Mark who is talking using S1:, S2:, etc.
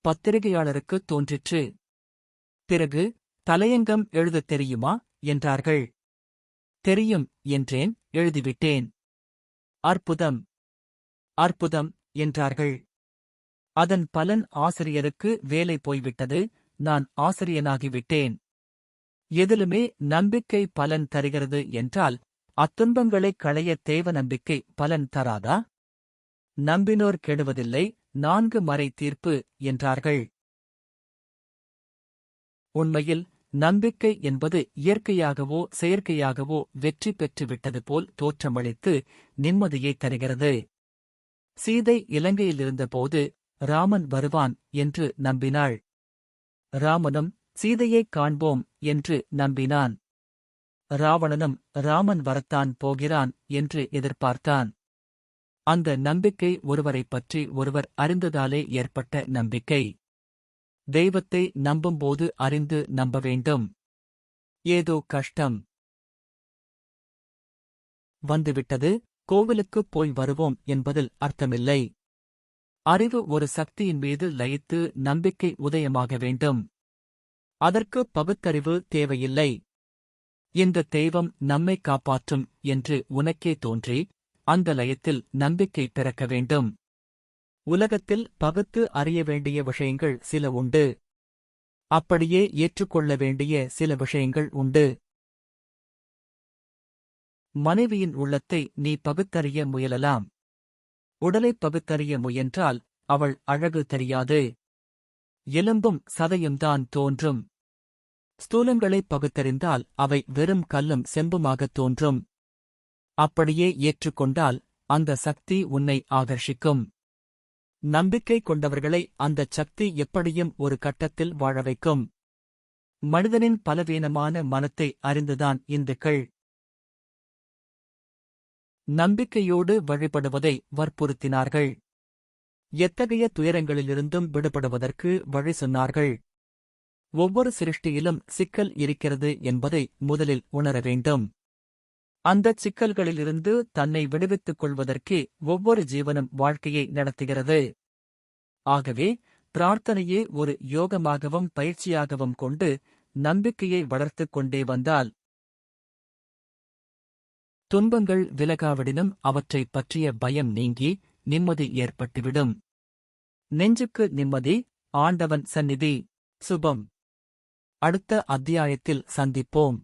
S1: பத்திரிகையாளருக்கு தோன்றிற்று. பிறகு, தலையங்கம் எழுதத் தெரியுமா என்றார்கள். தெரியும் என்றேன், எழுதிவிட்டேன். அற்புதம், அற்புதம் என்றார்கள். அதன் பலன் ஆசிரியருக்கு வேலை போய்விட்டது, நான் ஆசிரியனாகிவிட்டேன். எதிலுமே நம்பிக்கை பலன் தருகிறது என்றால், அத்துன்பங்களைக் களைய தேவ நம்பிக்கை பலன் தராதா? நம்பினோர் கெடுவதில்லை, 4 மறை தீர்ப்பு என்றார்கள். உண்மையில், நம்பிக்கை என்பது இயற்கையாகவோ செயற்கையாகவோ வெற்றி பெற்றுவிட்டது போல் தோற்றமளித்து நிம்மதியைத் தருகிறது. சீதை இலங்கையிலிருந்தபோது ராமன் வருவான் என்று நம்பினாள். ராமனும் சீதையைக் காண்போம் என்று நம்பினான். ராவணனும் ராமன் வரத்தான் போகிறான் என்று எதிர்பார்த்தான். அந்த நம்பிக்கை ஒருவரைப் பற்றி ஒருவர் அறிந்ததாலே ஏற்பட்ட நம்பிக்கை. தெய்வத்தை நம்பும்போது அறிந்து நம்ப வேண்டும். ஏதோ கஷ்டம் வந்துவிட்டது, கோவிலுக்குப் போய் வருவோம் என்பதில் அர்த்தமில்லை. அறிவு ஒரு சக்தியின் மீது லயித்து நம்பிக்கை உதயமாக வேண்டும். அதற்கு பகுத்தறிவு தேவையில்லை. இந்த தெய்வம் நம்மை காப்பாற்றும் என்று உனக்கே தோன்றி, அந்த லயத்தில் நம்பிக்கை பிறக்க வேண்டும். உலகத்தில் பகுத்து அறிய வேண்டிய விஷயங்கள் சில உண்டு. அப்படியே ஏற்றுக்கொள்ள வேண்டிய சில விஷயங்கள் உண்டு. மனைவியின் உள்ளத்தை நீ பகுத்தறிய முயலலாம். உடலைப் பகுத்தறிய முயன்றால் அவள் அழகு தெரியாது. எலும்பும் சதையும்தான் தோன்றும். ஸ்தூலங்களைப் பகுத்தறிந்தால் அவை வெறும் கல்லும் செம்புமாகத் தோன்றும். அப்படியே ஏற்றுக்கொண்டால் அந்த சக்தி உன்னை ஆகர்ஷிக்கும். நம்பிக்கை கொண்டவர்களை அந்தச் சக்தி எப்படியும் ஒரு கட்டத்தில் வாழ வைக்கும். மனிதனின் பலவீனமான மனத்தை அறிந்துதான் இந்துக்கள் நம்பிக்கையோடு வழிபடுவதை வற்புறுத்தினார்கள். எத்தகைய துயரங்களிலிருந்தும் விடுபடுவதற்கு வழி சொன்னார்கள். ஒவ்வொரு சிருஷ்டியிலும் சிக்கல் இருக்கிறது என்பதை முதலில் உணர வேண்டும். அந்தச் சிக்கல்களிலிருந்து தன்னை விடுவித்துக் கொள்வதற்கே ஒவ்வொரு ஜீவனும் வாழ்க்கையை நடத்துகிறது. ஆகவே, பிரார்த்தனையே ஒரு யோகமாகவும் பயிற்சியாகவும் கொண்டு நம்பிக்கையை வளர்த்துக் கொண்டே வந்தால், துன்பங்கள் விலகாவிடினும் அவற்றைப் பற்றிய பயம் நீங்கி நிம்மதி ஏற்பட்டுவிடும். நெஞ்சுக்கு நிம்மதி, ஆண்டவன் சந்நிதி. சுபம். அடுத்த அத்தியாயத்தில் சந்திப்போம்.